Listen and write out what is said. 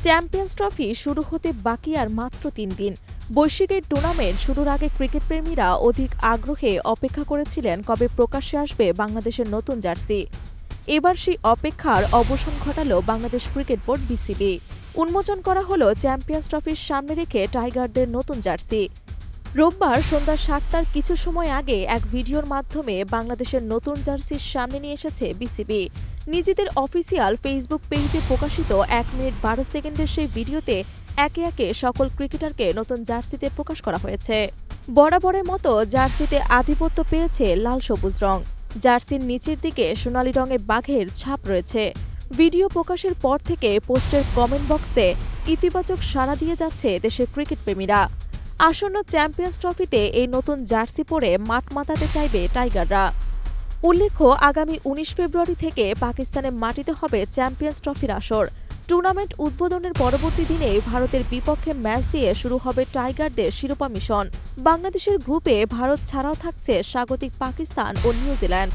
Champions trophy শুরু হতে বাকি আর মাত্র ৩ দিন। বৈশ্বিক এই টুর্নামেন্ট শুরুর আগে ক্রিকেটপ্রেমীরা অধিক আগ্রহে অপেক্ষা করেছিলেন কবে প্রকাশ্যে আসবে বাংলাদেশের নতুন জার্সি। এবার সেই অপেক্ষার অবসান ঘটাল বাংলাদেশ ক্রিকেট বোর্ড বিসিবি। উন্মোচন করা হলো চ্যাম্পিয়ন্স ট্রফির সামনে রেখে টাইগারদের নতুন জার্সি। রোববার সন্ধ্যা ৭টার কিছু সময় আগে এক ভিডিওর মাধ্যমে বাংলাদেশের নতুন জার্সির সামনে নিয়ে এসেছে বিসিবি। নিজেদের অফিসিয়াল ফেসবুক পেজে প্রকাশিত ১ মিনিট ১২ সেকেন্ডের সেই ভিডিওতে একে একে সকল ক্রিকেটারকে নতুন জার্সিতে প্রকাশ করা হয়েছে। বরাবরের মতো জার্সিতে আধিপত্য পেয়েছে লাল সবুজ রং। জার্সির নিচের দিকে সোনালি রঙে বাঘের ছাপ রয়েছে। ভিডিও প্রকাশের পর থেকে পোস্টের কমেন্ট বক্সে ইতিবাচক সাড়া দিয়ে যাচ্ছে দেশের ক্রিকেটপ্রেমীরা। আসন্ন চ্যাম্পিয়ন্স ট্রফিতে এই নতুন জার্সি পরে মাঠ মাতাতে চাইবে টাইগাররা। উল্লেখ্য, আগামী ১৯ ফেব্রুয়ারি থেকে পাকিস্তানের মাটিতে হবে চ্যাম্পিয়ন্স ট্রফির আসর। টুর্নামেন্ট উদ্বোধনের পরবর্তী দিনেই ভারতের বিপক্ষে ম্যাচ দিয়ে শুরু হবে টাইগারদের শিরোপা মিশন। বাংলাদেশের গ্রুপে ভারত ছাড়াও থাকছে স্বাগতিক পাকিস্তান ও নিউজিল্যান্ড।